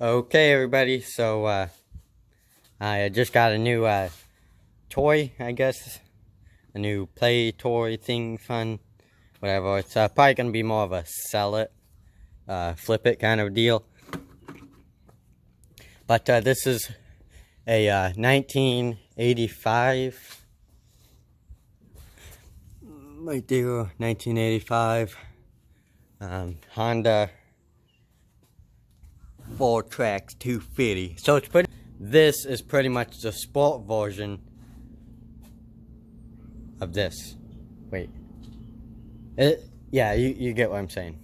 Okay, everybody, so I just got a new toy, I guess. A new play toy thing, fun, whatever. It's probably going to be more of a sell it, flip it kind of deal. But this is a 1985, right there, 1985 Honda fourtrax 250. So it's pretty. This is pretty much the sport version of this. Wait. Yeah, you get what I'm saying.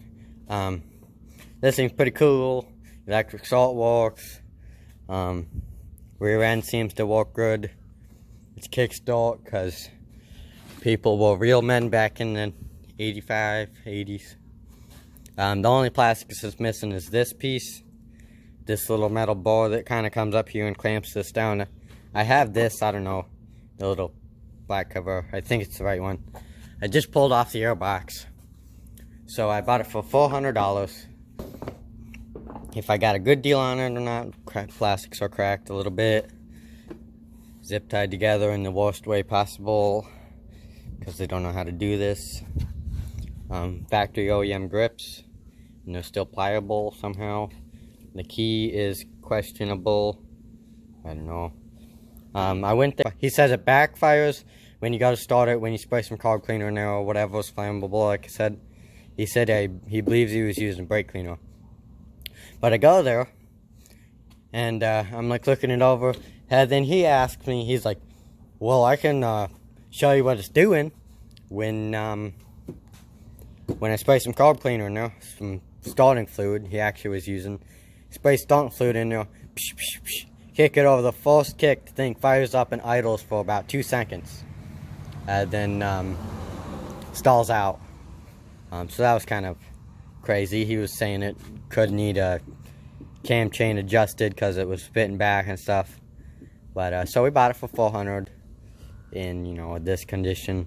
This thing's pretty cool. Electric salt works. Rear end seems to work good. It's kickstart because people were real men back in the 85, 80s. The only plastic that's missing is this piece. This little metal bar that kind of comes up here and clamps this down. I have this, I don't know, the little black cover. I think it's the right one. I just pulled off the airbox. So I bought it for $400. If I got a good deal on it or not, plastics are cracked a little bit. Zip tied together in the worst way possible because they don't know how to do this. Factory OEM grips, and they're still pliable somehow. The key is questionable. I don't know. I went there. He says it backfires when you go to start it, when you spray some carb cleaner in there or whatever is flammable. Like I said, he said he believes he was using brake cleaner. But I go there, and I'm like looking it over. And then he asked me, he's like, well, I can show you what it's doing when I spray some carb cleaner in there, some starting fluid he actually was using. Spray starting fluid in there, psh, psh, psh, kick it over. The first kick, the thing fires up and idles for about 2 seconds. Then stalls out. So that was kind of crazy. He was saying it could need a cam chain adjusted because it was spitting back and stuff. But so we bought it for $400 in this condition.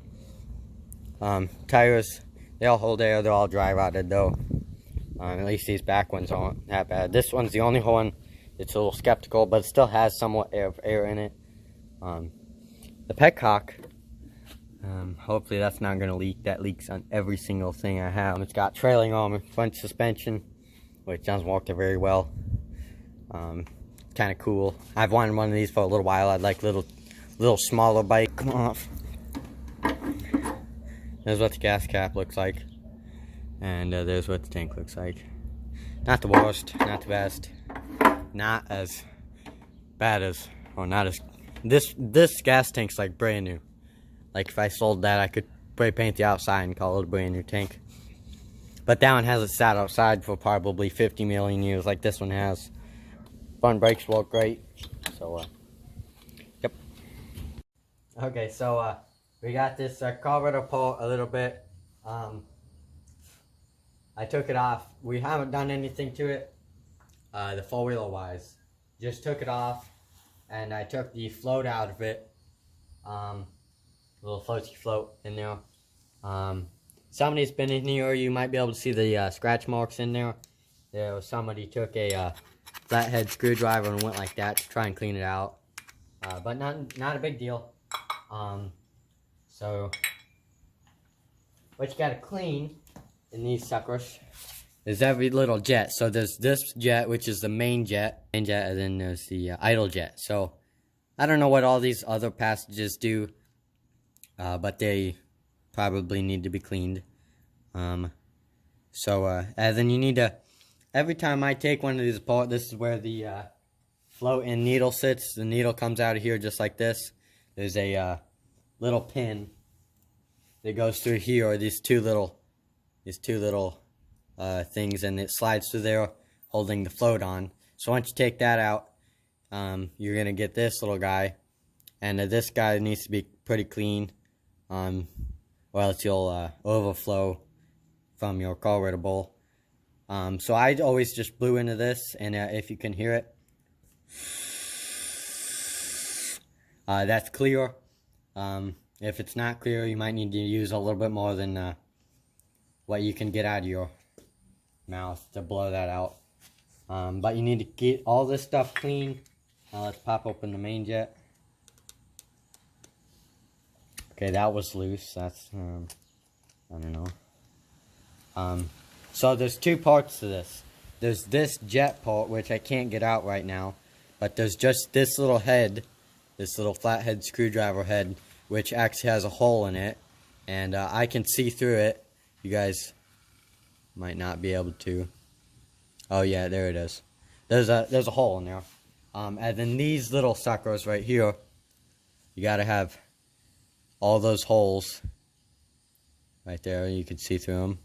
Tires, they all hold air. They're all dry rotted though. At least these back ones aren't that bad. This one's the only one that's a little skeptical, but it still has somewhat of air in it. The petcock, hopefully that's not going to leak. That leaks on every single thing I have. It's got trailing arm, front suspension, which doesn't work there very well. Kind of cool. I've wanted one of these for a little while. I'd like little smaller bike. Come off. There's what the gas cap looks like. And there's what the tank looks like. Not the worst, not the best. Not as bad as, or not as, this gas tank's like brand new. Like if I sold that, I could spray paint the outside and call it a brand new tank. But that one hasn't sat outside for probably 50 million years like this one has. Front brakes work great. So, yep. Okay, so we got this carburetor apart a little bit. I took it off. We haven't done anything to it, the four-wheeler wise. Just took it off, and I took the float out of it. Little floaty float in there. Somebody's been in here. You might be able to see the scratch marks in there. There was somebody took a flathead screwdriver and went like that to try and clean it out. But not a big deal. So what you gotta clean in these suckers is every little jet. So there's this jet, which is the main jet, and then there's the idle jet. So I don't know what all these other passages do, but they probably need to be cleaned. And then you need to, every time I take one of these apart, this is where the float and needle sits. The needle comes out of here just like this. There's a little pin that goes through here, or these two little things, and it slides through there holding the float on. So once you take that out, you're gonna get this little guy, and this guy needs to be pretty clean, or else you'll overflow from your carburetor bowl. So I always just blew into this, and if you can hear it, that's clear. If it's not clear, you might need to use a little bit more than what you can get out of your mouth to blow that out. But you need to get all this stuff clean. Now let's pop open the main jet. Okay, that was loose. That's, I don't know. So there's two parts to this. There's this jet part, which I can't get out right now. But there's just this little head, this little flathead screwdriver head, which actually has a hole in it. And I can see through it. You guys might not be able to. Oh yeah, there it is. There's a hole in there. And then these little suckers right here, you gotta have all those holes right there. You can see through them.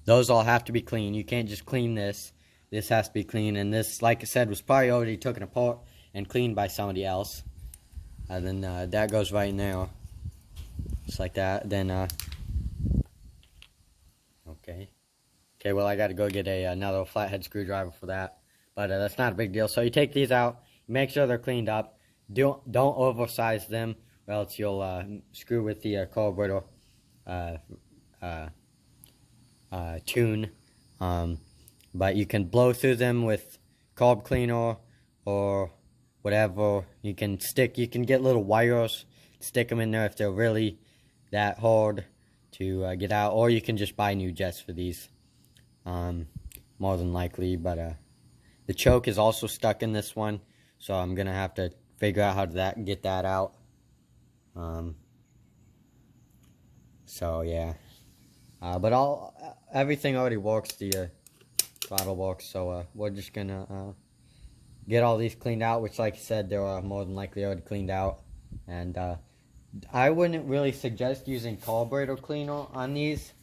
Those all have to be clean. You can't just clean this. This has to be clean. And this, like I said, was probably already taken apart and cleaned by somebody else. And then that goes right in there. Just like that. Then, okay. Okay, well, I got to go get another flathead screwdriver for that. But that's not a big deal. So you take these out. Make sure they're cleaned up. Don't oversize them, or else you'll screw with the carburetor tune. But you can blow through them with carb cleaner or whatever. You can get little wires, stick them in there if they're really that hard to get out, or you can just buy new jets for these, more than likely. But the choke is also stuck in this one, so I'm gonna have to figure out how to get that out. So yeah, but everything already works. The throttle works, so we're just gonna get all these cleaned out, which, like I said, they're more than likely already cleaned out. And I wouldn't really suggest using carburetor cleaner on these.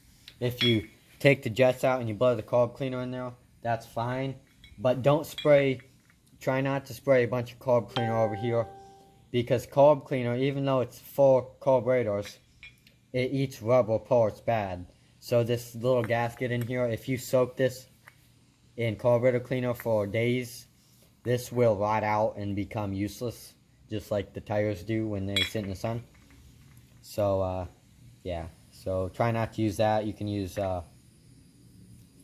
If you take the jets out and you blow the carb cleaner in there, that's fine. But don't spray, try not to spray a bunch of carb cleaner over here, because carb cleaner, even though it's for carburetors, it eats rubber parts bad. So this little gasket in here, if you soak this in carburetor cleaner for days, this will rot out and become useless, just like the tires do when they sit in the sun. So, yeah. So try not to use that. You can use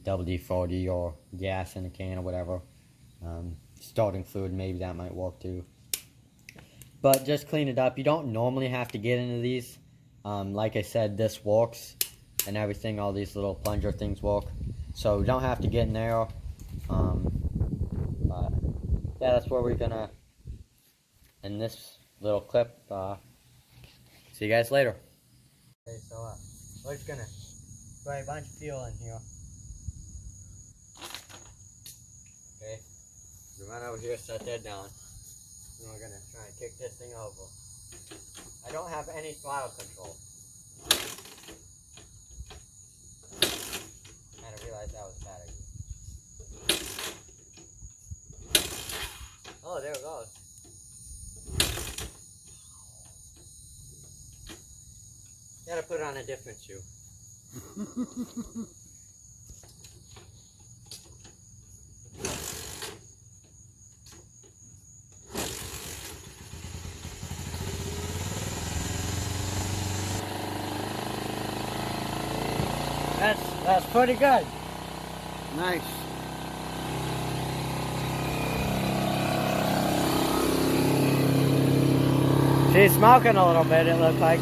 WD-40 or gas in a can or whatever. Starting fluid, maybe that might work too. But just clean it up. You don't normally have to get into these. Like I said, this works and everything. All these little plunger things work. So you don't have to get in there. But yeah, that's where we're gonna end this little clip. See you guys later. Okay, so we're just gonna spray a bunch of fuel in here. Okay, we run over here, set that down, and we're gonna try and kick this thing over. I don't have any throttle control. I didn't realize that was a bad idea. Oh, there it goes. Gotta put on a different shoe. That's pretty good. Nice. She's smoking a little bit, it looks like.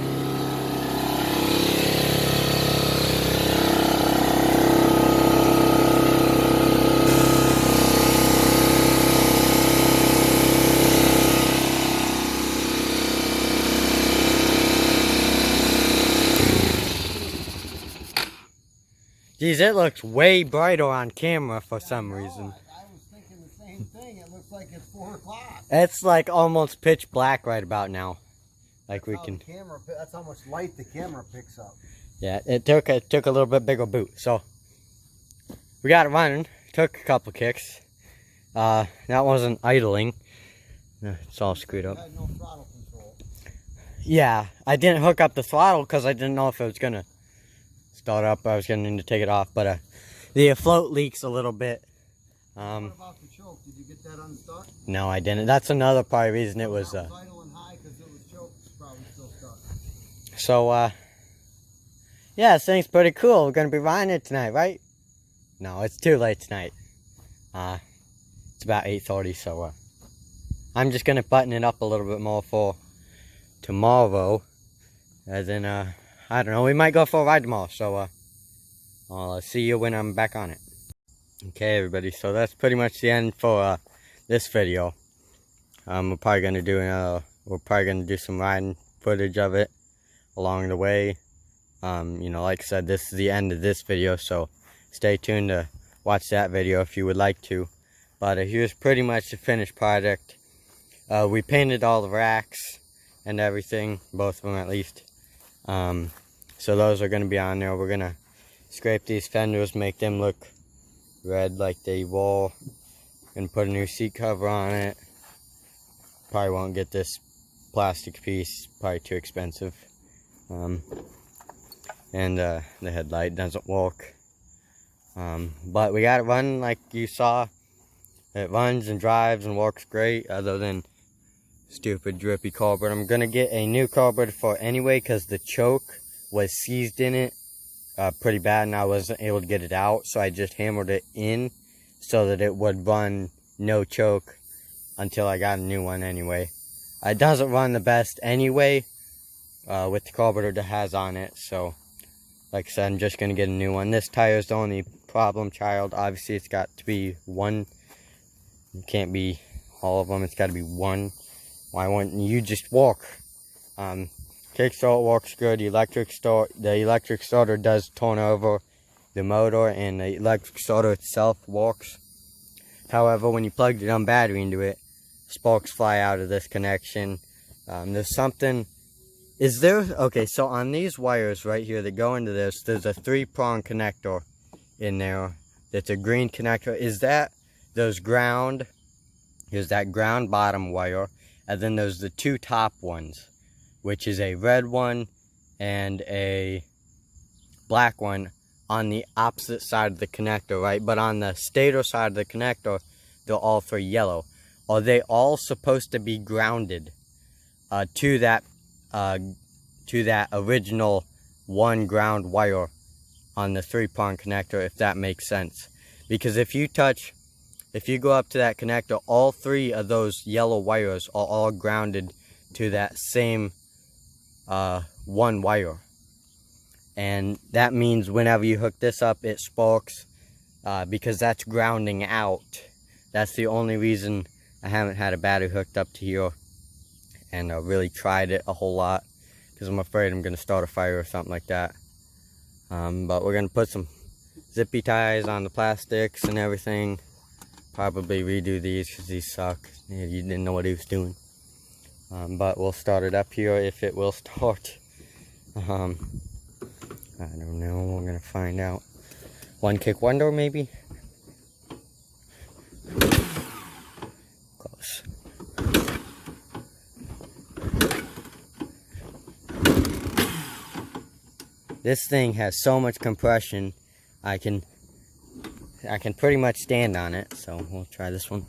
Geez, it looks way brighter on camera for some reason. I was thinking the same thing. It looks like it's 4 o'clock. It's like almost pitch black right about now. Like we can. That's how much light the camera picks up. Yeah, it took a little bit bigger boot, so we got it running. Took a couple kicks. That wasn't idling. It's all screwed up. You had no throttle control. Yeah, I didn't hook up the throttle because I didn't know if it was gonna start up. I was gonna need to take it off, but the float leaks a little bit. What about the choke? Did you get that unstuck? No, I didn't. That's another probably reason it was. Idle and high because it was choked. It's probably still stuck. So yeah, this thing's pretty cool. We're gonna be riding it tonight, right? No, it's too late tonight. It's about 8:30, so I'm just gonna button it up a little bit more for tomorrow. As in, I don't know, we might go for a ride tomorrow, so I'll see you when I'm back on it. Okay, everybody, so that's pretty much the end for this video. We're probably gonna do some riding footage of it along the way. You know, like I said, this is the end of this video, so stay tuned to watch that video if you would like to. But here's pretty much the finished project. We painted all the racks and everything, both of them at least. So those are going to be on there. We're going to scrape these fenders, make them look red like they were. Going to put a new seat cover on it. Probably won't get this plastic piece, probably too expensive. And the headlight doesn't work. But we got it running like you saw. It runs and drives and works great, other than stupid drippy carburetor. I'm gonna get a new carburetor for it anyway, because the choke was seized in it pretty bad and I wasn't able to get it out, so I just hammered it in so that it would run no choke until I got a new one anyway. It doesn't run the best anyway with the carburetor that has on it, so like I said, I'm just gonna get a new one. This tire is the only problem child. Obviously it's got to be one. It can't be all of them, it's got to be one. Why wouldn't you just walk? Kickstart works good. The electric starter does turn over the motor, and the electric starter itself works. However, when you plug the dumb battery into it, sparks fly out of this connection. There's something. Okay, so on these wires right here that go into this, there's a 3-prong connector in there. That's a green connector. Is that those ground? Here's that ground bottom wire. And then there's the 2 top ones, which is a red one and a black one on the opposite side of the connector, right? But on the stator side of the connector, they're all 3 yellow. Are they all supposed to be grounded to that original 1 ground wire on the 3-prong connector, if that makes sense? Because if you go up to that connector, all 3 of those yellow wires are all grounded to that same 1 wire. And that means whenever you hook this up, it sparks because that's grounding out. That's the only reason I haven't had a battery hooked up to here and really tried it a whole lot, because I'm afraid I'm going to start a fire or something like that. But we're going to put some zippy ties on the plastics and everything. Probably redo these because these suck. Yeah, you didn't know what he was doing. But we'll start it up here if it will start. I don't know. We're going to find out. 1 kick, 1 door maybe? Close. This thing has so much compression, I can pretty much stand on it, so we'll try this one.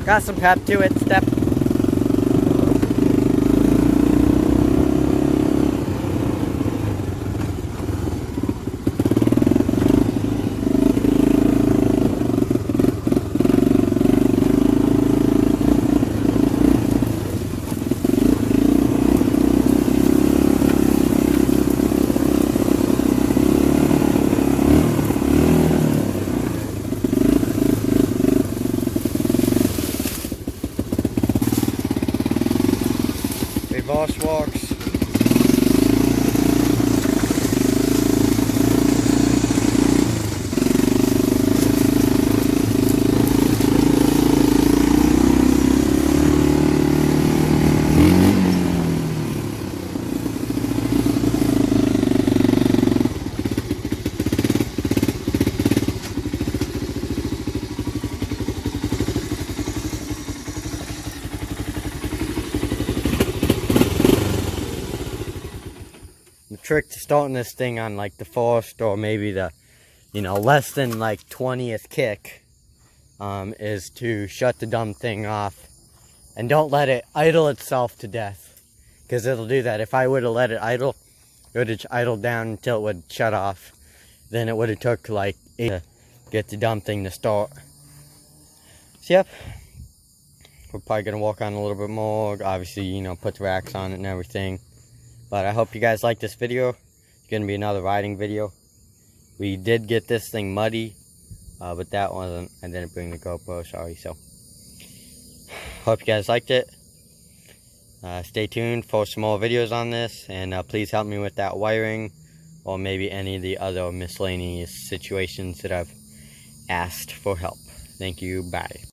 Got some pep to it, step. The trick to starting this thing on like the first or maybe the, less than like 20th kick is to shut the dumb thing off and don't let it idle itself to death, because it'll do that. If I would have let it idle, it would have idled down until it would shut off. Then it would have took like 8 to get the dumb thing to start. So yep, we're probably gonna walk on a little bit more, obviously, put the racks on it and everything. But I hope you guys like this video. It's gonna be another riding video. We did get this thing muddy, but that wasn't, I didn't bring the GoPro, sorry. So hope you guys liked it. Stay tuned for some more videos on this, and please help me with that wiring or maybe any of the other miscellaneous situations that I've asked for help. Thank you, bye.